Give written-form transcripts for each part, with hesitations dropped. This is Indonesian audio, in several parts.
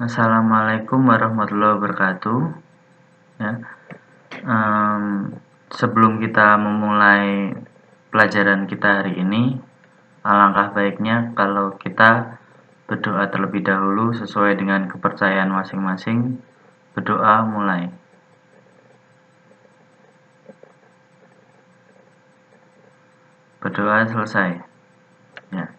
Assalamualaikum warahmatullahi wabarakatuh. Ya, sebelum kita memulai pelajaran kita hari ini, alangkah baiknya kalau kita berdoa terlebih dahulu sesuai dengan kepercayaan masing-masing. Berdoa mulai. Berdoa selesai. Ya.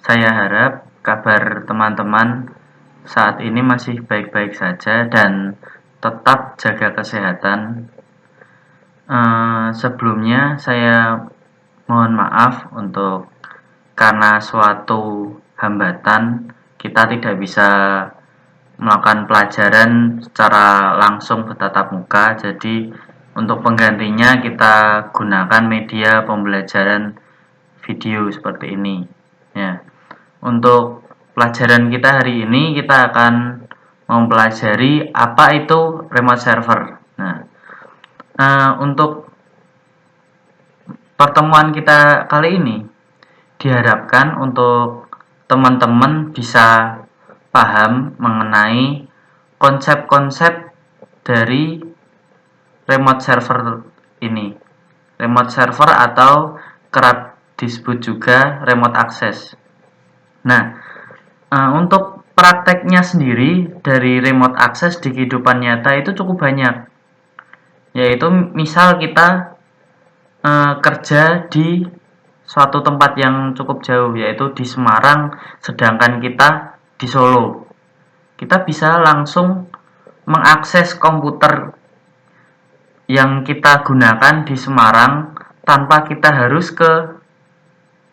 Saya harap kabar teman-teman saat ini masih baik-baik saja dan tetap jaga kesehatan. Sebelumnya saya mohon maaf untuk karena suatu hambatan kita tidak bisa melakukan pelajaran secara langsung bertatap muka. Jadi untuk penggantinya kita gunakan media pembelajaran video seperti ini. Ya. Untuk pelajaran kita hari ini kita akan mempelajari apa itu remote server. Untuk pertemuan kita kali ini diharapkan untuk teman-teman bisa paham mengenai konsep-konsep dari remote server ini. Remote server atau kerap disebut juga remote access. Untuk prakteknya sendiri dari remote access di kehidupan nyata itu cukup banyak. Yaitu misal kita kerja di suatu tempat yang cukup jauh, yaitu di Semarang, sedangkan kita di Solo. Kita bisa langsung mengakses komputer yang kita gunakan di Semarang tanpa kita harus ke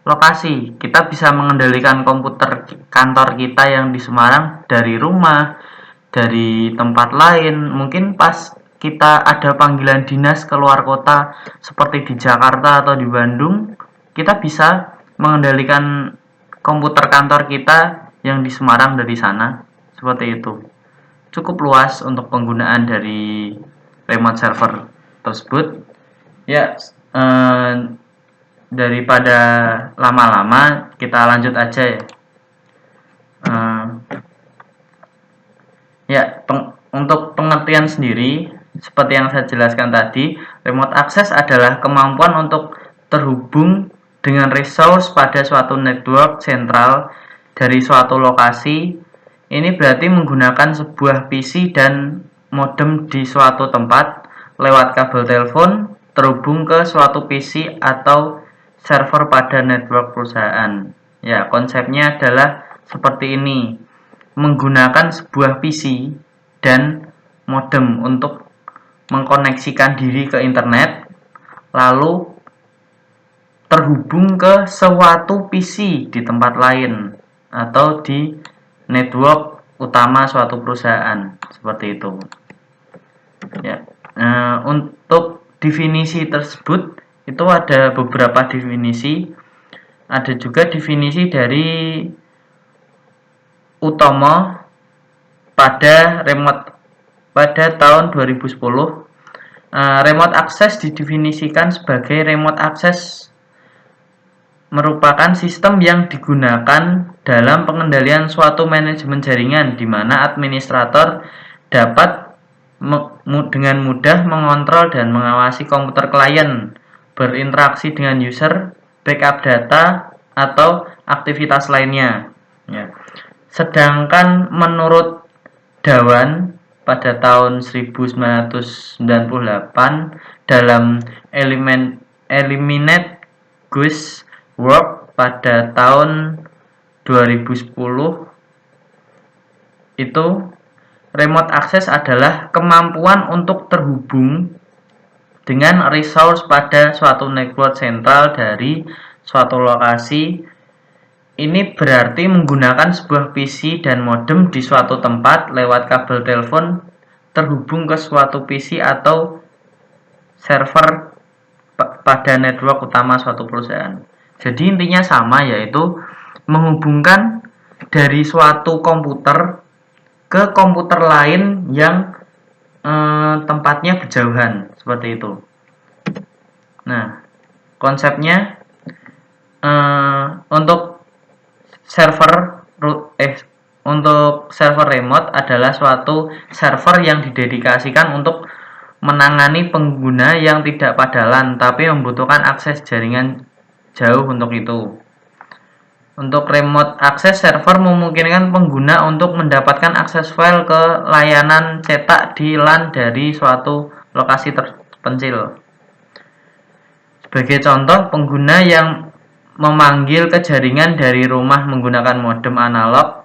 lokasi. Kita bisa mengendalikan komputer kantor kita yang di Semarang dari rumah, dari tempat lain. Mungkin pas kita ada panggilan dinas ke luar kota seperti di Jakarta atau di Bandung, kita bisa mengendalikan komputer kantor kita yang di Semarang dari sana. Seperti itu. Cukup luas untuk penggunaan dari remote server tersebut. Ya, daripada lama-lama kita lanjut aja ya. Untuk pengertian sendiri, seperti yang saya jelaskan tadi, remote access adalah kemampuan untuk terhubung dengan resource pada suatu network sentral dari suatu lokasi. Ini berarti menggunakan sebuah PC dan modem di suatu tempat lewat kabel telepon terhubung ke suatu PC atau server pada network perusahaan. Ya, konsepnya adalah seperti ini. Menggunakan sebuah PC dan modem untuk mengkoneksikan diri ke internet, lalu terhubung ke suatu PC di tempat lain atau di network utama suatu perusahaan, seperti itu. Ya. Untuk definisi tersebut itu ada beberapa definisi. Ada juga definisi dari Utomo pada tahun 2010. Remote access didefinisikan sebagai remote access merupakan sistem yang digunakan dalam pengendalian suatu manajemen jaringan di mana administrator dapat dengan mudah mengontrol dan mengawasi komputer klien, berinteraksi dengan user, backup data, atau aktivitas lainnya. Ya. Sedangkan menurut Dhawan pada tahun 1998 dalam Eliminate Guess Work pada tahun 2010 itu remote access adalah kemampuan untuk terhubung dengan resource pada suatu network sentral dari suatu lokasi. Ini berarti menggunakan sebuah PC dan modem di suatu tempat lewat kabel telepon terhubung ke suatu PC atau server pada network utama suatu perusahaan. Jadi intinya sama, yaitu menghubungkan dari suatu komputer ke komputer lain yang tempatnya berjauhan, seperti itu. Nah, konsepnya untuk server untuk server remote adalah suatu server yang didedikasikan untuk menangani pengguna yang tidak pada LAN tapi membutuhkan akses jaringan jauh untuk itu. Untuk remote access server memungkinkan pengguna untuk mendapatkan akses file ke layanan cetak di LAN dari suatu lokasi terpencil. Sebagai contoh, pengguna yang memanggil ke jaringan dari rumah menggunakan modem analog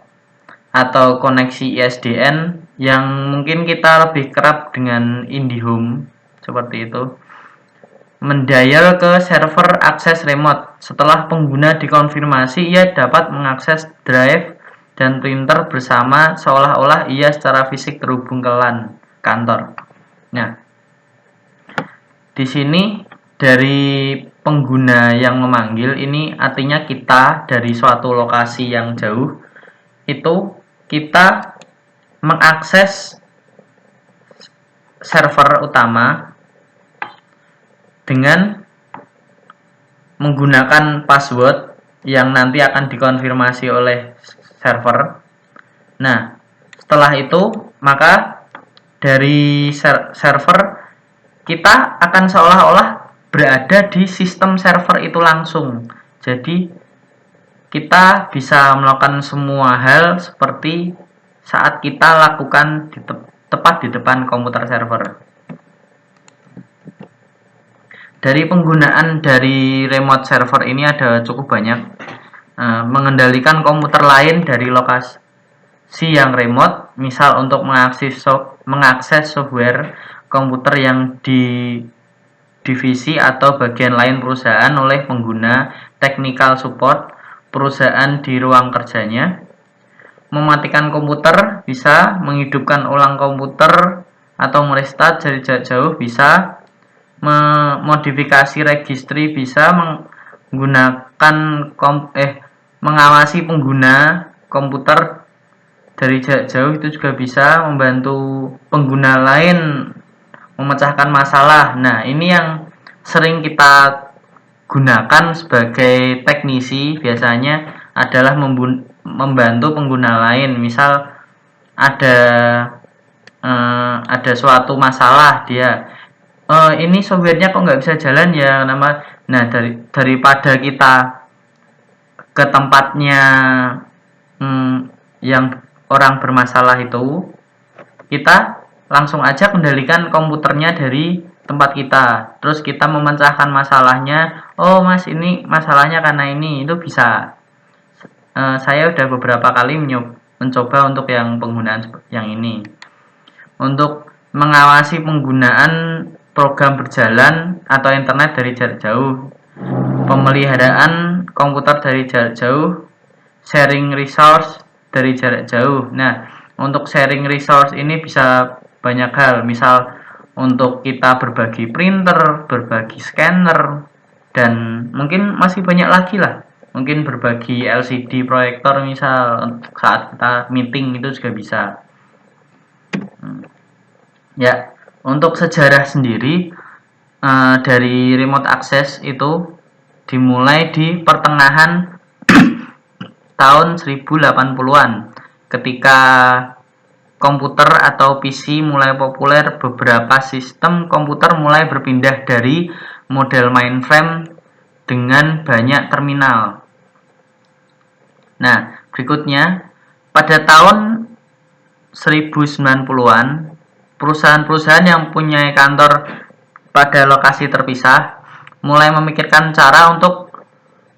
atau koneksi ISDN yang mungkin kita lebih kerap dengan IndiHome seperti itu, mendial ke server akses remote. Setelah pengguna dikonfirmasi, ia dapat mengakses drive dan printer bersama seolah-olah ia secara fisik terhubung ke LAN kantor. Nah, di sini dari pengguna yang memanggil ini artinya kita dari suatu lokasi yang jauh itu kita mengakses server utama dengan menggunakan password yang nanti akan dikonfirmasi oleh server. Nah, setelah itu maka dari server kita akan seolah-olah berada di sistem server itu langsung. Jadi kita bisa melakukan semua hal seperti saat kita lakukan tepat di depan komputer server. Dari penggunaan dari remote server ini ada cukup banyak. Mengendalikan komputer lain dari lokasi yang remote, misal untuk mengakses software komputer yang di divisi atau bagian lain perusahaan oleh pengguna, technical support perusahaan di ruang kerjanya, mematikan komputer bisa, menghidupkan ulang komputer atau merestart dari jarak jauh bisa, memodifikasi registry bisa, mengawasi pengguna komputer dari jarak jauh itu juga bisa, membantu pengguna lain memecahkan masalah. Nah, ini yang sering kita gunakan sebagai teknisi biasanya adalah membantu pengguna lain. Misal ada suatu masalah dia, ini softwarenya kok nggak bisa jalan ya, nah daripada kita ke tempatnya yang orang bermasalah itu, kita langsung aja kendalikan komputernya dari tempat kita, terus kita memecahkan masalahnya. Oh mas, ini masalahnya karena ini, itu bisa. Saya udah beberapa kali mencoba untuk yang penggunaan yang ini, untuk mengawasi penggunaan program berjalan atau internet dari jarak jauh, pemeliharaan komputer dari jarak jauh, sharing resource dari jarak jauh. Nah, untuk sharing resource ini bisa banyak hal, misal untuk kita berbagi printer, berbagi scanner, dan mungkin masih banyak lagi lah. Mungkin berbagi LCD proyektor misal saat kita meeting itu juga bisa. Ya, untuk sejarah sendiri dari remote access itu dimulai di pertengahan tahun 1080-an ketika komputer atau PC mulai populer. Beberapa sistem komputer mulai berpindah dari model mainframe dengan banyak terminal. Nah, berikutnya pada tahun 1090-an, perusahaan-perusahaan yang punya kantor pada lokasi terpisah mulai memikirkan cara untuk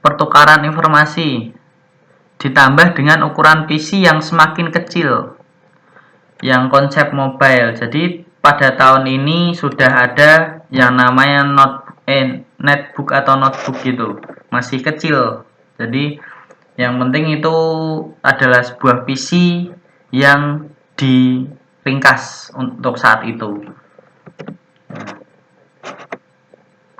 pertukaran informasi, ditambah dengan ukuran PC yang semakin kecil, yang konsep mobile. Jadi pada tahun ini sudah ada yang namanya netbook atau notebook gitu, masih kecil. Jadi yang penting itu adalah sebuah PC yang diringkas untuk saat itu.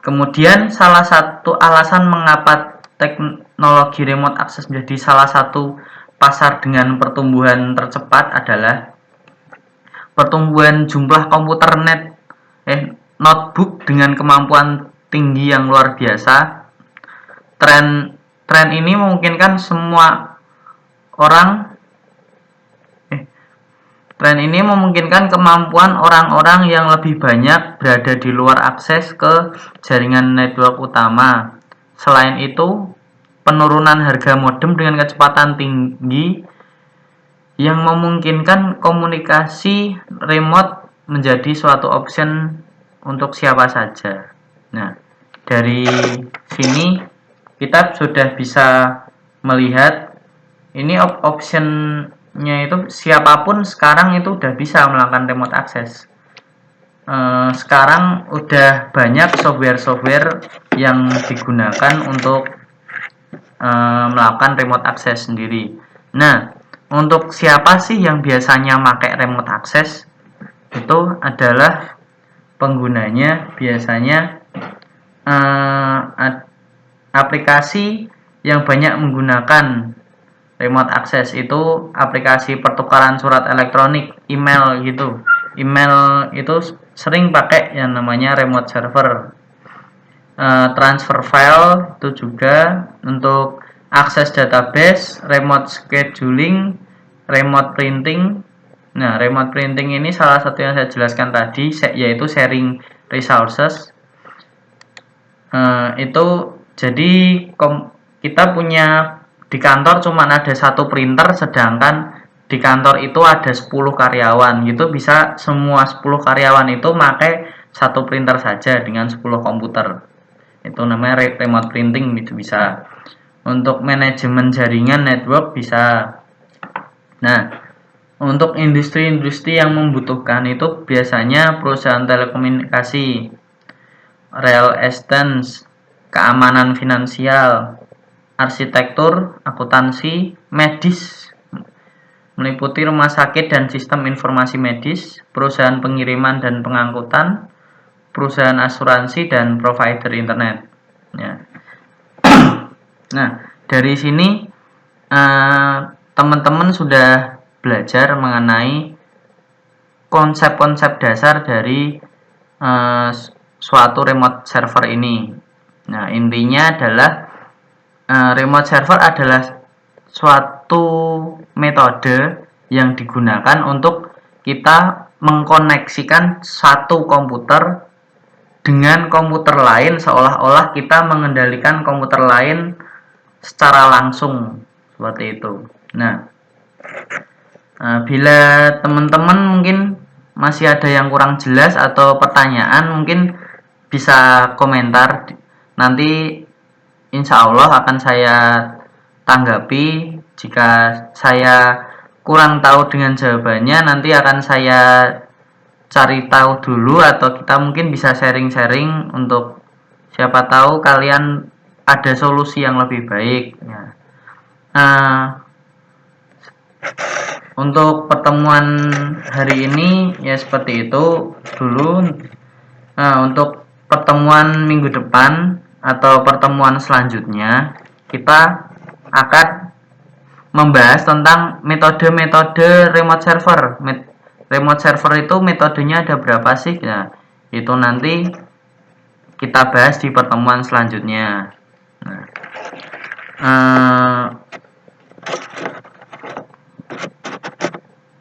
Kemudian salah satu alasan mengapa teknologi remote access menjadi salah satu pasar dengan pertumbuhan tercepat adalah pertumbuhan jumlah komputer notebook dengan kemampuan tinggi yang luar biasa. Tren ini memungkinkan semua orang Tren ini memungkinkan kemampuan orang-orang yang lebih banyak berada di luar akses ke jaringan network utama. Selain itu, penurunan harga modem dengan kecepatan tinggi yang memungkinkan komunikasi remote menjadi suatu option untuk siapa saja. Nah, dari sini kita sudah bisa melihat ini optionnya itu siapapun sekarang itu udah bisa melakukan remote access. Sekarang udah banyak software-software yang digunakan untuk melakukan remote access sendiri. Nah, untuk siapa sih yang biasanya pakai remote access? Itu adalah penggunanya biasanya aplikasi yang banyak menggunakan remote access itu aplikasi pertukaran surat elektronik, email gitu. Email itu sering pakai yang namanya remote server. Transfer file itu juga untuk akses database, remote scheduling, remote printing. Nah, remote printing ini salah satu yang saya jelaskan tadi, yaitu sharing resources. Itu jadi kita punya di kantor cuma ada satu printer, sedangkan di kantor itu ada 10 karyawan gitu, bisa semua 10 karyawan itu pakai satu printer saja dengan 10 komputer. Itu namanya remote printing, itu bisa. Untuk manajemen jaringan network bisa. Nah, untuk industri-industri yang membutuhkan itu biasanya perusahaan telekomunikasi, real estate, keamanan finansial, arsitektur, akuntansi, medis, meliputi rumah sakit dan sistem informasi medis, perusahaan pengiriman dan pengangkutan, perusahaan asuransi, dan provider internet. Ya. Nah, dari sini teman-teman sudah belajar mengenai konsep-konsep dasar dari suatu remote server ini. Nah, intinya adalah remote server adalah suatu metode yang digunakan untuk kita mengkoneksikan satu komputer dengan komputer lain, seolah-olah kita mengendalikan komputer lain secara langsung, seperti itu. Nah, bila teman-teman mungkin masih ada yang kurang jelas atau pertanyaan, mungkin bisa komentar. Nanti insya Allah akan saya tanggapi. Jika saya kurang tahu dengan jawabannya, nanti akan saya cari tahu dulu, atau kita mungkin bisa sharing-sharing untuk siapa tahu kalian ada solusi yang lebih baik. Ya. Untuk pertemuan hari ini ya seperti itu dulu. Untuk pertemuan minggu depan atau pertemuan selanjutnya kita akan membahas tentang metode-metode remote server. Remote server itu metodenya ada berapa sih? Nah, itu nanti kita bahas di pertemuan selanjutnya.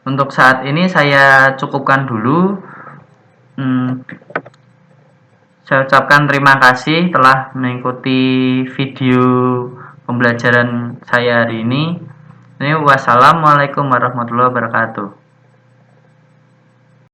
Untuk saat ini saya cukupkan dulu. Saya ucapkan terima kasih telah mengikuti video pembelajaran saya hari ini. Wassalamualaikum warahmatullahi wabarakatuh.